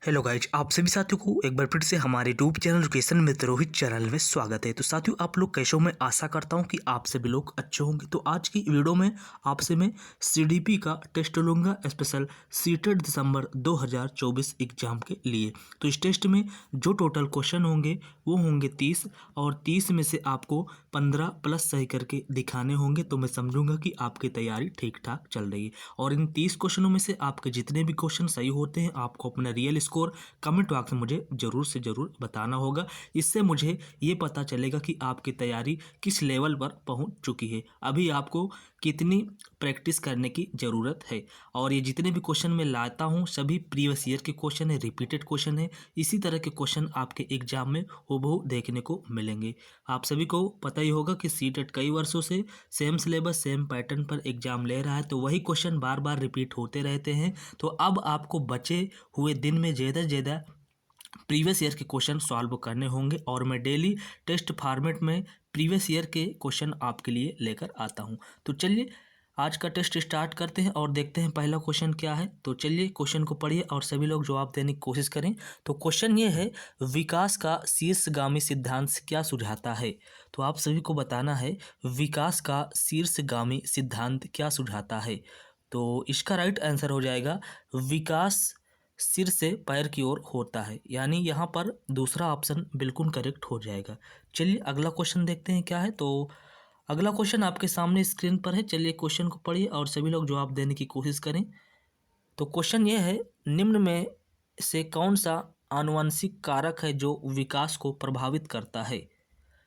Hello guys, आप सभी साथियों को एक बार फिर से हमारे यूट्यूब चैनल एजुकेशन मित्र रोहित चैनल में स्वागत है। तो साथियों, आप लोग कैसे हो? मैं आशा करता हूं कि आप सभी लोग अच्छे होंगे। तो आज की वीडियो में आपसे मैं सीडीपी का टेस्ट लूंगा, स्पेशल सीटेट दिसंबर 2024 एग्जाम के लिए। तो इस टेस्ट में जो टोटल क्वेश्चन होंगे वो होंगे 30, और 30 में से आपको 15 प्लस सही करके दिखाने होंगे। तो मैं समझूंगा कि आपकी तैयारी ठीक ठाक चल रही है। और इन 30 क्वेश्चनों में से आपके जितने भी क्वेश्चन सही होते हैं, आपको अपना रियल स्कोर कमेंट बॉक्स में मुझे ज़रूर से ज़रूर बताना होगा। इससे मुझे ये पता चलेगा कि आपकी तैयारी किस लेवल पर पहुंच चुकी है, अभी आपको कितनी प्रैक्टिस करने की ज़रूरत है। और ये जितने भी क्वेश्चन मैं लाता हूँ सभी प्रीवियस ईयर के क्वेश्चन है, रिपीटेड क्वेश्चन है। इसी तरह के क्वेश्चन आपके एग्जाम में हूबहू देखने को मिलेंगे। आप सभी को पता ही होगा कि सीटेट कई वर्षों से सेम सिलेबस सेम पैटर्न पर एग्जाम ले रहा है, तो वही क्वेश्चन बार बार रिपीट होते रहते हैं। तो अब आपको बचे हुए दिन में ज़्यादा से ज़्यादा प्रीवियस ईयर के क्वेश्चन सॉल्व करने होंगे, और मैं डेली टेस्ट फॉर्मेट में प्रीवियस ईयर के क्वेश्चन आपके लिए लेकर आता हूं। तो चलिए आज का टेस्ट स्टार्ट करते हैं और देखते हैं पहला क्वेश्चन क्या है। तो चलिए क्वेश्चन को पढ़िए और सभी लोग जवाब देने की कोशिश करें। तो क्वेश्चन ये है, विकास का शीर्षगामी सिद्धांत क्या सुझाता है? तो आप सभी को बताना है विकास का शीर्षगामी सिद्धांत क्या सुझाता है। तो इसका राइट आंसर हो जाएगा विकास सिर से पैर की ओर होता है, यानी यहाँ पर दूसरा ऑप्शन बिल्कुल करेक्ट हो जाएगा। चलिए अगला क्वेश्चन देखते हैं क्या है। तो अगला क्वेश्चन आपके सामने स्क्रीन पर है। चलिए क्वेश्चन को पढ़िए और सभी लोग जवाब देने की कोशिश करें। तो क्वेश्चन ये है, निम्न में से कौन सा आनुवंशिक कारक है जो विकास को प्रभावित करता है?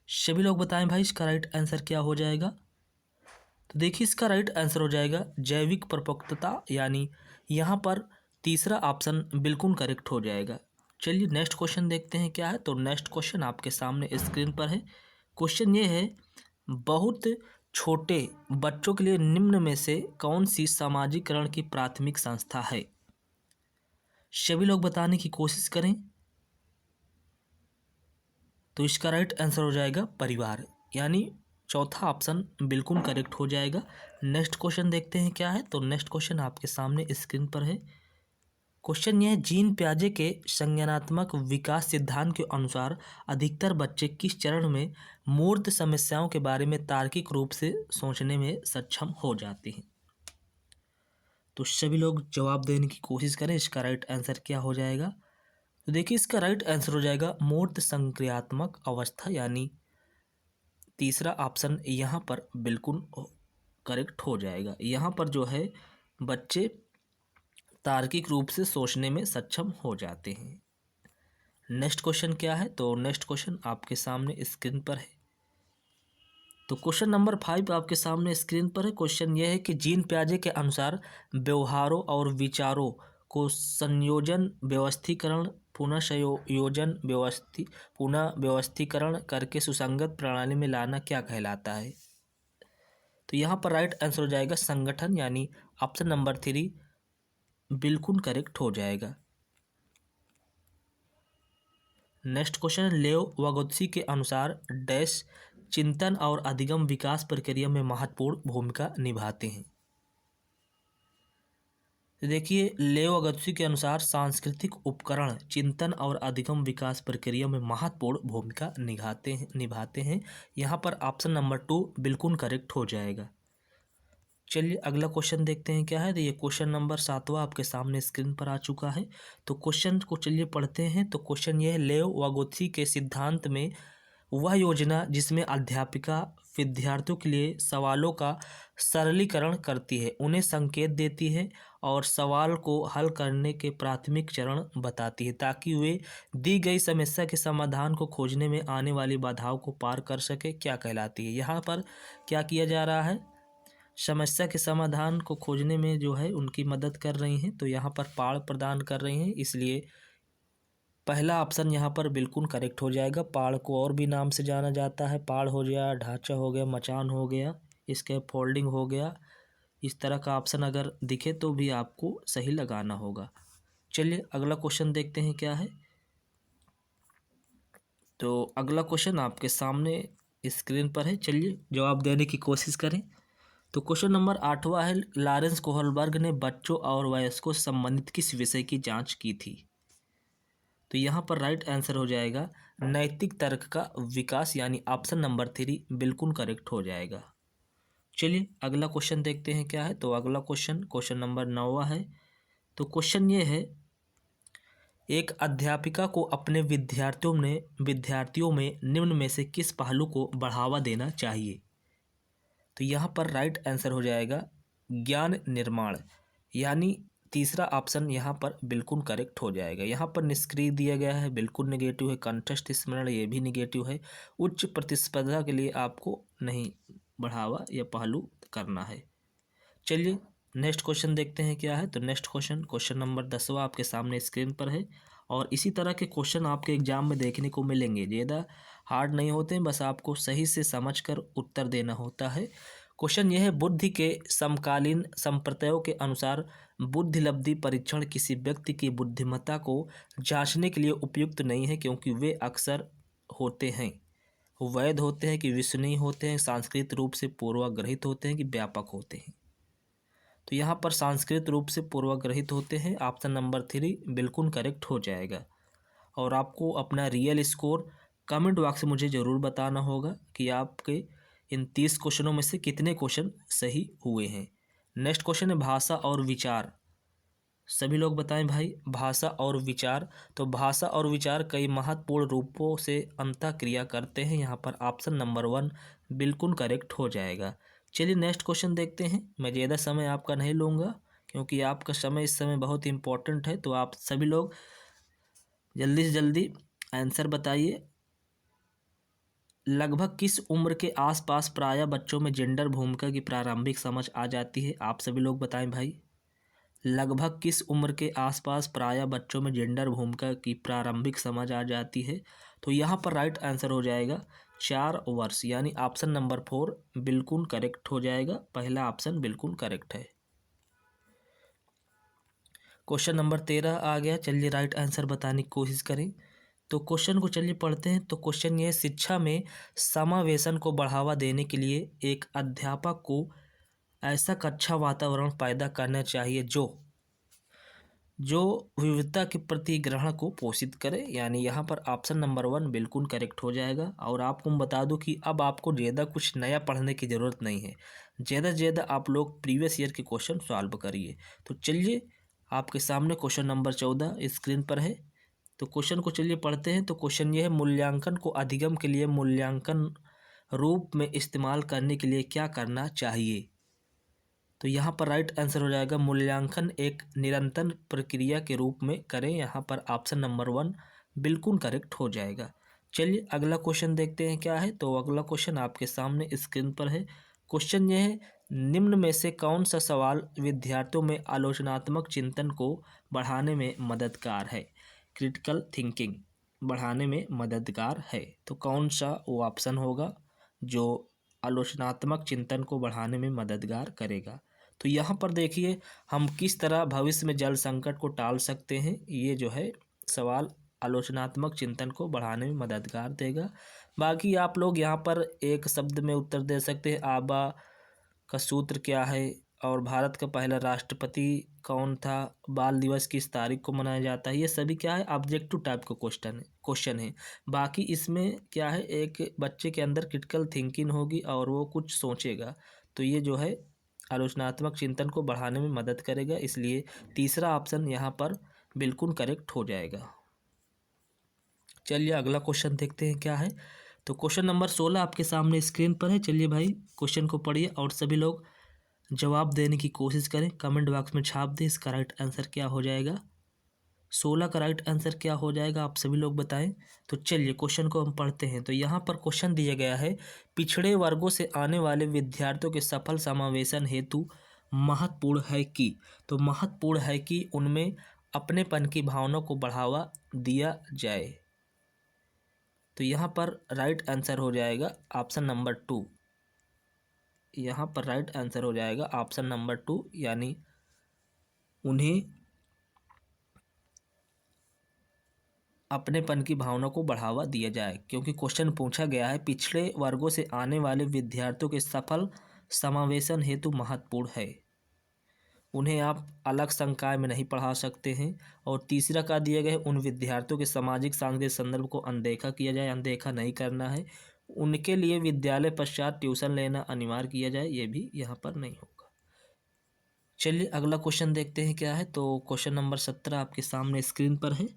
सभी लोग बताएं भाई, इसका राइट आंसर क्या हो जाएगा? तो देखिए इसका राइट आंसर हो जाएगा जैविक परिपक्वता, यानी यहाँ पर तीसरा ऑप्शन बिल्कुल करेक्ट हो जाएगा। चलिए नेक्स्ट क्वेश्चन देखते हैं क्या है। तो नेक्स्ट क्वेश्चन आपके सामने स्क्रीन पर है। क्वेश्चन ये है, बहुत छोटे बच्चों के लिए निम्न में से कौन सी सामाजिकरण की प्राथमिक संस्था है? सभी लोग बताने की कोशिश करें। तो इसका राइट आंसर हो जाएगा परिवार, यानी चौथा ऑप्शन बिल्कुल करेक्ट हो जाएगा। नेक्स्ट क्वेश्चन देखते हैं क्या है। तो नेक्स्ट क्वेश्चन आपके सामने स्क्रीन पर है। क्वेश्चन यह है, जीन पियाजे के संज्ञानात्मक विकास सिद्धांत के अनुसार अधिकतर बच्चे किस चरण में मूर्त समस्याओं के बारे में तार्किक रूप से सोचने में सक्षम हो जाते हैं? तो सभी लोग जवाब देने की कोशिश करें, इसका राइट आंसर क्या हो जाएगा? तो देखिए इसका राइट आंसर हो जाएगा मूर्त संक्रियात्मक अवस्था, यानी तीसरा ऑप्शन यहाँ पर बिल्कुल करेक्ट हो जाएगा। यहाँ पर जो है बच्चे तार्किक रूप से सोचने में सक्षम हो जाते हैं। नेक्स्ट क्वेश्चन क्या है? तो नेक्स्ट क्वेश्चन आपके सामने स्क्रीन पर है। तो क्वेश्चन नंबर 5 आपके सामने स्क्रीन पर है। क्वेश्चन यह है कि जीन पियाजे के अनुसार व्यवहारों और विचारों को संयोजन व्यवस्थीकरण पुनः व्यवस्थीकरण करके सुसंगत प्रणाली में लाना क्या कहलाता है? तो यहाँ पर राइट आंसर हो जाएगा संगठन, यानी ऑप्शन नंबर 3 बिल्कुल करेक्ट हो जाएगा। नेक्स्ट क्वेश्चन, लेओ वागोत्स्की के अनुसार डैश चिंतन और अधिगम विकास प्रक्रिया में महत्वपूर्ण भूमिका निभाते हैं। तो देखिए लेओ वागोत्स्की के अनुसार सांस्कृतिक उपकरण चिंतन और अधिगम विकास प्रक्रिया में महत्वपूर्ण भूमिका निभाते हैं। यहाँ पर ऑप्शन नंबर 2 बिल्कुल करेक्ट हो जाएगा। चलिए अगला क्वेश्चन देखते हैं क्या है। तो ये क्वेश्चन नंबर 7वां आपके सामने स्क्रीन पर आ चुका है। तो क्वेश्चन को चलिए पढ़ते हैं। तो क्वेश्चन ये है, लेओ वागोत्स्की के सिद्धांत में वह योजना जिसमें अध्यापिका विद्यार्थियों के लिए सवालों का सरलीकरण करती है, उन्हें संकेत देती है और सवाल को हल करने के प्राथमिक चरण बताती है, ताकि वे दी गई समस्या के समाधान को खोजने में आने वाली बाधाओं को पार कर सके, क्या कहलाती है? यहाँ पर क्या किया जा रहा है? समस्या के समाधान को खोजने में जो है उनकी मदद कर रही हैं, तो यहाँ पर पाड़ प्रदान कर रही हैं, इसलिए पहला ऑप्शन यहाँ पर बिल्कुल करेक्ट हो जाएगा। पाड़ को और भी नाम से जाना जाता है, पाड़ हो गया, ढांचा हो गया, मचान हो गया, इसके फोल्डिंग हो गया। इस तरह का ऑप्शन अगर दिखे तो भी आपको सही लगाना होगा। चलिए अगला क्वेश्चन देखते हैं क्या है। तो अगला क्वेश्चन आपके सामने स्क्रीन पर है, चलिए जवाब देने की कोशिश करें। तो क्वेश्चन नंबर 8वां है, लॉरेंस कोहलबर्ग ने बच्चों और वयस्कों से संबंधित किस विषय की जांच की थी? तो यहाँ पर राइट आंसर हो जाएगा नैतिक तर्क का विकास, यानी ऑप्शन नंबर 3 बिल्कुल करेक्ट हो जाएगा। चलिए अगला क्वेश्चन देखते हैं क्या है। तो अगला क्वेश्चन नंबर 9 है। तो क्वेश्चन ये है, एक अध्यापिका को अपने विद्यार्थियों में निम्न में से किस पहलू को बढ़ावा देना चाहिए। तो यहाँ पर राइट आंसर हो जाएगा ज्ञान निर्माण, यानी तीसरा ऑप्शन यहाँ पर बिल्कुल करेक्ट हो जाएगा। यहाँ पर निष्क्रिय दिया गया है, बिल्कुल नेगेटिव है। कंठस्थ स्मरण, ये भी नेगेटिव है। उच्च प्रतिस्पर्धा के लिए आपको नहीं बढ़ावा या पहलू करना है। चलिए नेक्स्ट क्वेश्चन देखते हैं क्या है। तो नेक्स्ट क्वेश्चन नंबर 10वां आपके सामने स्क्रीन पर है। और इसी तरह के क्वेश्चन आपके एग्जाम में देखने को मिलेंगे। ज़्यादा हार्ड नहीं होते हैं, बस आपको सही से समझकर उत्तर देना होता है। क्वेश्चन यह है, बुद्धि के समकालीन संप्रदायों के अनुसार बुद्धिलब्धि परीक्षण किसी व्यक्ति की बुद्धिमत्ता को जांचने के लिए उपयुक्त नहीं है, क्योंकि वे अक्सर होते हैं वैध होते हैं कि विश्वसनीय होते हैं, सांस्कृतिक रूप से पूर्वाग्रहित होते हैं कि व्यापक होते हैं। तो यहाँ पर सांस्कृतिक रूप से पूर्वाग्रहित होते हैं, ऑप्शन नंबर 3 बिल्कुल करेक्ट हो जाएगा। और आपको अपना रियल स्कोर कमेंट बॉक्स में मुझे ज़रूर बताना होगा कि आपके इन 30 क्वेश्चनों में से कितने क्वेश्चन सही हुए हैं। नेक्स्ट क्वेश्चन है भाषा और विचार। सभी लोग बताएं भाई, भाषा और विचार। तो भाषा और विचार कई महत्वपूर्ण रूपों से अंतःक्रिया करते हैं। यहाँ पर ऑप्शन नंबर 1 बिल्कुल करेक्ट हो जाएगा। चलिए नेक्स्ट क्वेश्चन देखते हैं। मैं ज़्यादा समय आपका नहीं लूँगा, क्योंकि आपका समय इस समय बहुत इंपॉर्टेंट है। तो आप सभी लोग जल्दी से जल्दी आंसर बताइए। लगभग किस उम्र के आसपास प्रायः बच्चों में जेंडर भूमिका की प्रारंभिक समझ आ जाती है। आप सभी लोग बताएं भाई, लगभग किस उम्र के आसपास प्रायः बच्चों में जेंडर भूमिका की प्रारंभिक समझ आ जाती है। तो यहाँ पर राइट आंसर हो जाएगा 4 वर्ष, यानी ऑप्शन नंबर 4 बिल्कुल करेक्ट हो जाएगा। पहला ऑप्शन बिल्कुल करेक्ट है। क्वेश्चन नंबर 13 आ गया। चलिए राइट आंसर बताने की कोशिश करें। तो क्वेश्चन को चलिए पढ़ते हैं। तो क्वेश्चन ये है, शिक्षा में समावेशन को बढ़ावा देने के लिए एक अध्यापक को ऐसा कक्षा वातावरण पैदा करना चाहिए जो विविधता के प्रति ग्रहण को पोषित करे, यानी यहाँ पर ऑप्शन नंबर 1 बिल्कुल करेक्ट हो जाएगा। और आपको मैं बता दूं कि अब आपको ज़्यादा कुछ नया पढ़ने की ज़रूरत नहीं है। ज़्यादा से ज़्यादा आप लोग प्रीवियस ईयर के क्वेश्चन सॉल्व करिए। तो चलिए आपके सामने क्वेश्चन नंबर 14 स्क्रीन पर है। तो क्वेश्चन को चलिए पढ़ते हैं। तो क्वेश्चन ये है, मूल्यांकन को अधिगम के लिए मूल्यांकन रूप में इस्तेमाल करने के लिए क्या करना चाहिए। तो यहाँ पर राइट आंसर हो जाएगा, मूल्यांकन एक निरंतर प्रक्रिया के रूप में करें। यहाँ पर ऑप्शन नंबर 1 बिल्कुल करेक्ट हो जाएगा। चलिए अगला क्वेश्चन देखते हैं क्या है। तो अगला क्वेश्चन आपके सामने स्क्रीन पर है। क्वेश्चन ये है, निम्न में से कौन सा सवाल विद्यार्थियों में आलोचनात्मक चिंतन को बढ़ाने में मददगार है, क्रिटिकल थिंकिंग बढ़ाने में मददगार है। तो कौन सा वो ऑप्शन होगा जो आलोचनात्मक चिंतन को बढ़ाने में मददगार करेगा। तो यहाँ पर देखिए, हम किस तरह भविष्य में जल संकट को टाल सकते हैं। ये जो है सवाल आलोचनात्मक चिंतन को बढ़ाने में मददगार देगा। बाकी आप लोग यहाँ पर एक शब्द में उत्तर दे सकते हैं, आबा का सूत्र क्या है, और भारत का पहला राष्ट्रपति कौन था, बाल दिवस किस तारीख को मनाया जाता है। ये सभी क्या है, ऑब्जेक्टिव टाइप का क्वेश्चन है। बाकी इसमें क्या है, एक बच्चे के अंदर क्रिटिकल थिंकिंग होगी और वो कुछ सोचेगा। तो ये जो है आलोचनात्मक चिंतन को बढ़ाने में मदद करेगा, इसलिए तीसरा ऑप्शन यहाँ पर बिल्कुल करेक्ट हो जाएगा। चलिए अगला क्वेश्चन देखते हैं क्या है। तो क्वेश्चन नंबर 16 आपके सामने स्क्रीन पर है। चलिए भाई क्वेश्चन को पढ़िए और सभी लोग जवाब देने की कोशिश करें, कमेंट बॉक्स में छाप दें इसका राइट आंसर क्या हो जाएगा। 16 का राइट आंसर क्या हो जाएगा, आप सभी लोग बताएं। तो चलिए क्वेश्चन को हम पढ़ते हैं। तो यहाँ पर क्वेश्चन दिया गया है, पिछड़े वर्गों से आने वाले विद्यार्थियों के सफल समावेशन हेतु महत्वपूर्ण है कि, तो महत्वपूर्ण है कि उनमें अपनेपन की भावना को बढ़ावा दिया जाए। तो यहाँ पर राइट आंसर हो जाएगा ऑप्शन नंबर 2। यहाँ पर राइट आंसर हो जाएगा ऑप्शन नंबर 2, यानी उन्हें अपनेपन की भावना को बढ़ावा दिया जाए। क्योंकि क्वेश्चन पूछा गया है, पिछड़े वर्गों से आने वाले विद्यार्थियों के सफल समावेशन हेतु महत्वपूर्ण है, उन्हें आप अलग संकाय में नहीं पढ़ा सकते हैं। और तीसरा का दिया गया है, उन विद्यार्थियों के सामाजिक सांस्कृतिक संदर्भ को अनदेखा किया जाए, अनदेखा नहीं करना है। उनके लिए विद्यालय पश्चात ट्यूशन लेना अनिवार्य किया जाए, ये भी यहाँ पर नहीं होगा। चलिए अगला क्वेश्चन देखते हैं क्या है। तो क्वेश्चन नंबर 17 आपके सामने स्क्रीन पर है।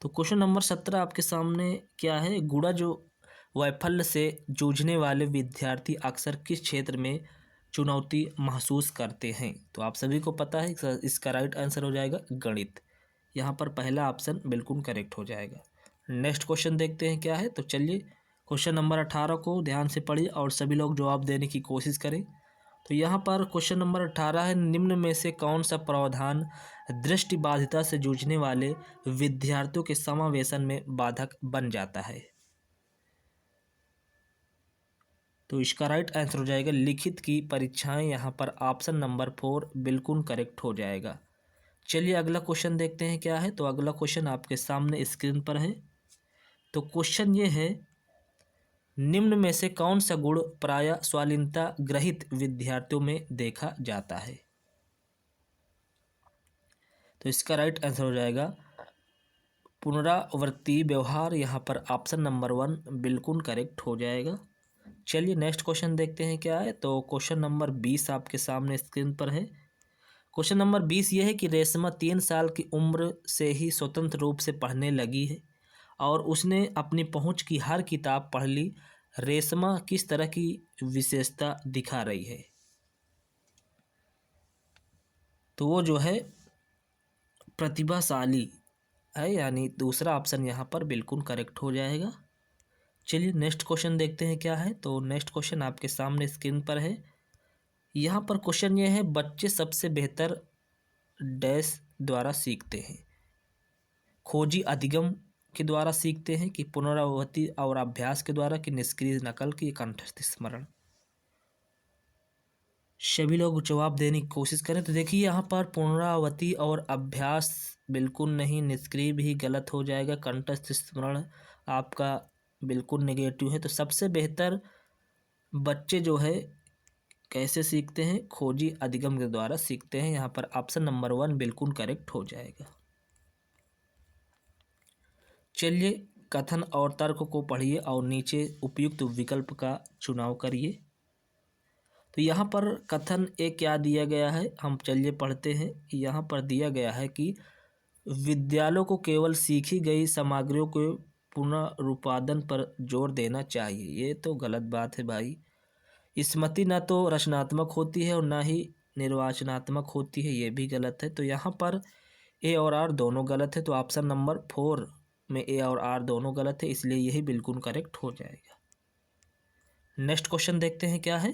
तो क्वेश्चन नंबर 17 आपके सामने क्या है, गुणा जो वैफल्य से जूझने वाले विद्यार्थी अक्सर किस क्षेत्र में चुनौती महसूस करते हैं। तो आप सभी को पता है इसका राइट आंसर हो जाएगा गणित। यहाँ पर पहला ऑप्शन बिल्कुल करेक्ट हो जाएगा। नेक्स्ट क्वेश्चन देखते हैं क्या है। तो चलिए क्वेश्चन नंबर 18 को ध्यान से पढ़िए और सभी लोग जवाब देने की कोशिश करें। तो यहाँ पर क्वेश्चन नंबर 18 है, निम्न में से कौन सा प्रावधान दृष्टिबाधिता से जूझने वाले विद्यार्थियों के समावेशन में बाधक बन जाता है। तो इसका राइट आंसर हो जाएगा लिखित की परीक्षाएं। यहाँ पर ऑप्शन नंबर 4 बिल्कुल करेक्ट हो जाएगा। चलिए अगला क्वेश्चन देखते हैं क्या है। तो अगला क्वेश्चन आपके सामने स्क्रीन पर है। तो क्वेश्चन ये है, निम्न में से कौन सा गुण प्रायः स्वालीनता ग्रहित विद्यार्थियों में देखा जाता है। तो इसका राइट आंसर हो जाएगा पुनरावर्ती व्यवहार। यहाँ पर ऑप्शन नंबर 1 बिल्कुल करेक्ट हो जाएगा। चलिए नेक्स्ट क्वेश्चन देखते हैं क्या है। तो क्वेश्चन नंबर 20 आपके सामने स्क्रीन पर है। क्वेश्चन नंबर 20 ये है कि रेशमा 3 साल की उम्र से ही स्वतंत्र रूप से पढ़ने लगी है और उसने अपनी पहुंच की हर किताब पढ़ ली। रेशमा किस तरह की विशेषता दिखा रही है। तो वो जो है प्रतिभाशाली है, यानी दूसरा ऑप्शन यहाँ पर बिल्कुल करेक्ट हो जाएगा। चलिए नेक्स्ट क्वेश्चन देखते हैं क्या है। तो नेक्स्ट क्वेश्चन आपके सामने स्क्रीन पर है। यहाँ पर क्वेश्चन ये है, बच्चे सबसे बेहतर डैश द्वारा सीखते हैं। खोजी अधिगम के द्वारा सीखते हैं कि पुनरावृत्ति और अभ्यास के द्वारा कि निष्क्रिय नकल की कंठस्थ स्मरण। सभी लोग जवाब देने की कोशिश करें। तो देखिए यहाँ पर पुनरावृत्ति और अभ्यास बिल्कुल नहीं, निष्क्रिय भी गलत हो जाएगा, कंठस्थ स्मरण आपका बिल्कुल नेगेटिव है। तो सबसे बेहतर बच्चे जो है कैसे सीखते हैं, खोजी अधिगम के द्वारा सीखते हैं। यहाँ पर ऑप्शन नंबर 1 बिल्कुल करेक्ट हो जाएगा। चलिए कथन और तर्क को पढ़िए और नीचे उपयुक्त विकल्प का चुनाव करिए। तो यहाँ पर कथन एक क्या दिया गया है, हम चलिए पढ़ते हैं। यहाँ पर दिया गया है कि विद्यालयों को केवल सीखी गई सामग्रियों के पुनरुत्पादन पर जोर देना चाहिए। ये तो गलत बात है भाई। स्मृति न तो रचनात्मक होती है और ना ही निर्वाचनात्मक होती है, ये भी गलत है। तो यहाँ पर ए और आर दोनों गलत है। तो ऑप्शन नंबर 4 में ए और आर दोनों गलत है, इसलिए यही बिल्कुल करेक्ट हो जाएगा। नेक्स्ट क्वेश्चन देखते हैं क्या है।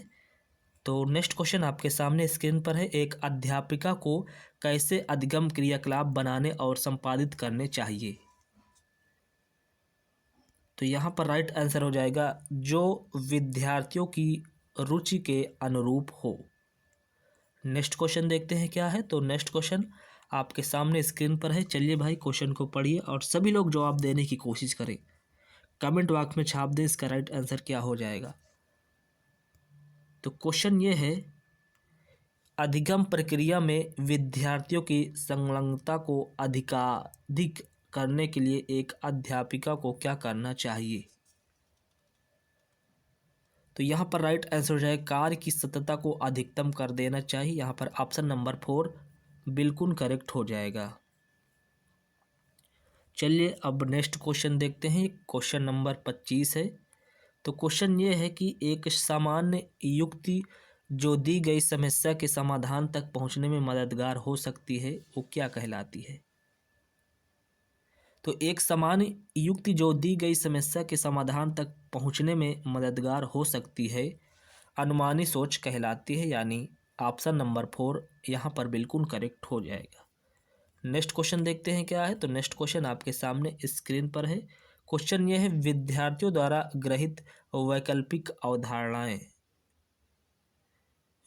तो नेक्स्ट क्वेश्चन आपके सामने स्क्रीन पर है, एक अध्यापिका को कैसे अधिगम क्रियाकलाप बनाने और संपादित करने चाहिए। तो यहाँ पर राइट आंसर हो जाएगा जो विद्यार्थियों की रुचि के अनुरूप हो। नेक्स्ट क्वेश्चन देखते हैं क्या है। तो नेक्स्ट क्वेश्चन आपके सामने स्क्रीन पर है। चलिए भाई क्वेश्चन को पढ़िए और सभी लोग जवाब देने की कोशिश करें। कमेंट बॉक्स में छाप दें इसका राइट आंसर क्या हो जाएगा। तो क्वेश्चन ये है, अधिगम प्रक्रिया में विद्यार्थियों की संलग्नता को अधिकाधिक करने के लिए एक अध्यापिका को क्या करना चाहिए। तो यहाँ पर राइट आंसर हो जाएगा कार्य की सततता को अधिकतम कर देना चाहिए। यहाँ पर ऑप्शन नंबर 4 बिल्कुल करेक्ट हो जाएगा। चलिए अब नेक्स्ट क्वेश्चन देखते हैं। क्वेश्चन नंबर 25 है। तो क्वेश्चन ये है कि एक सामान्य युक्ति जो दी गई समस्या के समाधान तक पहुंचने में मददगार हो सकती है वो क्या कहलाती है। तो एक सामान्य युक्ति जो दी गई समस्या के समाधान तक पहुंचने में मददगार हो सकती है अनुमानी सोच कहलाती है, यानी ऑप्शन नंबर 4 यहाँ पर बिल्कुल करेक्ट हो जाएगा। नेक्स्ट क्वेश्चन देखते हैं क्या है। तो नेक्स्ट क्वेश्चन आपके सामने स्क्रीन पर है। क्वेश्चन ये है, विद्यार्थियों द्वारा ग्रहित वैकल्पिक अवधारणाएं।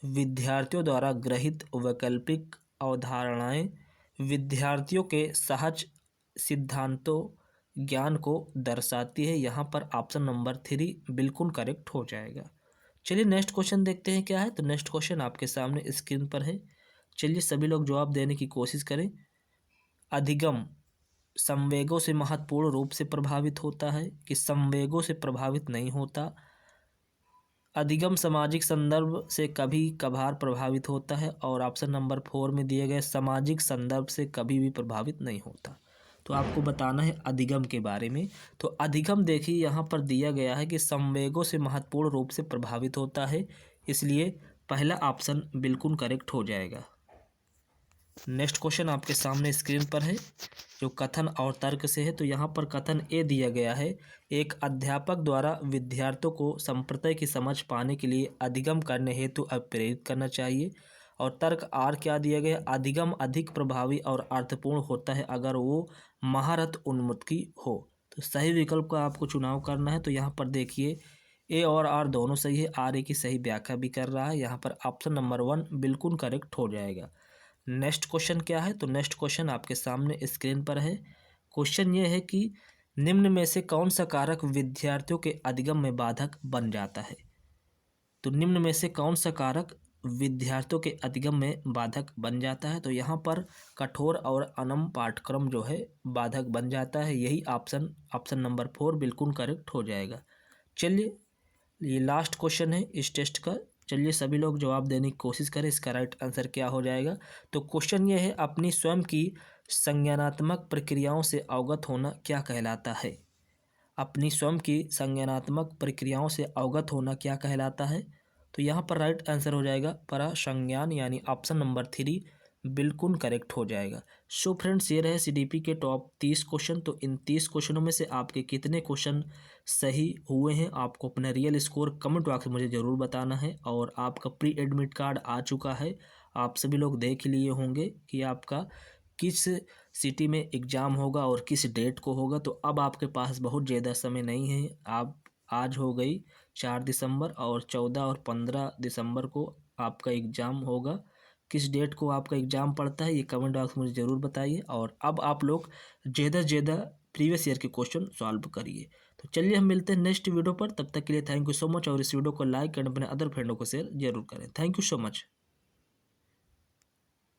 विद्यार्थियों द्वारा ग्रहित वैकल्पिक अवधारणाएं विद्यार्थियों के सहज सिद्धांतों ज्ञान को दर्शाती है। यहाँ पर ऑप्शन नंबर 3 बिल्कुल करेक्ट हो जाएगा। चलिए नेक्स्ट क्वेश्चन देखते हैं क्या है। तो नेक्स्ट क्वेश्चन आपके सामने स्क्रीन पर है। चलिए सभी लोग जवाब देने की कोशिश करें। अधिगम संवेगों से महत्वपूर्ण रूप से प्रभावित होता है कि संवेगों से प्रभावित नहीं होता। अधिगम सामाजिक संदर्भ से कभी कभार प्रभावित होता है और ऑप्शन नंबर 4 में दिए गए सामाजिक संदर्भ से कभी भी प्रभावित नहीं होता। तो आपको बताना है अधिगम के बारे में। तो अधिगम देखिए यहाँ पर दिया गया है कि संवेगों से महत्वपूर्ण रूप से प्रभावित होता है, इसलिए पहला ऑप्शन बिल्कुल करेक्ट हो जाएगा। नेक्स्ट क्वेश्चन आपके सामने स्क्रीन पर है जो कथन और तर्क से है। तो यहाँ पर कथन ए दिया गया है, एक अध्यापक द्वारा विद्यार्थियों को संप्रदाय की समझ पाने के लिए अधिगम करने हेतु प्रेरित करना चाहिए। और तर्क आर क्या दिया गया, अधिगम अधिक प्रभावी और अर्थपूर्ण होता है अगर वो महारत उन्मुखी हो। तो सही विकल्प का आपको चुनाव करना है। तो यहाँ पर देखिए ए और आर दोनों सही है, आर ए की सही व्याख्या भी कर रहा है। यहाँ पर ऑप्शन नंबर 1 बिल्कुल करेक्ट हो जाएगा। नेक्स्ट क्वेश्चन क्या है, तो नेक्स्ट क्वेश्चन आपके सामने स्क्रीन पर है। क्वेश्चन ये है कि निम्न में से कौन सा कारक विद्यार्थियों के अधिगम में बाधक बन जाता है। तो निम्न में से कौन सा कारक विद्यार्थियों के अधिगम में बाधक बन जाता है। तो यहाँ पर कठोर और अनम पाठ्यक्रम जो है बाधक बन जाता है। यही ऑप्शन नंबर 4 बिल्कुल करेक्ट हो जाएगा। चलिए ये लास्ट क्वेश्चन है इस टेस्ट का। चलिए सभी लोग जवाब देने की कोशिश करें, इसका राइट आंसर क्या हो जाएगा। तो क्वेश्चन ये है, अपनी स्वयं की संज्ञानात्मक प्रक्रियाओं से अवगत होना क्या कहलाता है। अपनी स्वयं की संज्ञानात्मक प्रक्रियाओं से अवगत होना क्या कहलाता है। तो यहाँ पर राइट आंसर हो जाएगा परासंज्ञान, यानी ऑप्शन नंबर 3 बिल्कुल करेक्ट हो जाएगा। सो फ्रेंड्स, ये रहे सीडीपी के टॉप 30 क्वेश्चन। तो इन 30 क्वेश्चनों में से आपके कितने क्वेश्चन सही हुए हैं, आपको अपना रियल स्कोर कमेंट बॉक्स में मुझे ज़रूर बताना है। और आपका प्री एडमिट कार्ड आ चुका है, आप सभी लोग देख लिए होंगे कि आपका किस सिटी में एग्ज़ाम होगा और किस डेट को होगा। तो अब आपके पास बहुत ज़्यादा समय नहीं है। आप आज हो गई 4 दिसंबर और 14 और 15 दिसंबर को आपका एग्ज़ाम होगा। किस डेट को आपका एग्ज़ाम पड़ता है ये कमेंट बॉक्स में मुझे ज़रूर बताइए। और अब आप लोग ज़्यादा से ज़्यादा प्रीवियस ईयर के क्वेश्चन सॉल्व करिए। तो चलिए हम मिलते हैं नेक्स्ट वीडियो पर, तब तक के लिए थैंक यू सो मच। और इस वीडियो को लाइक एंड अपने अदर फ्रेंडों को शेयर जरूर करें। Thank you so much.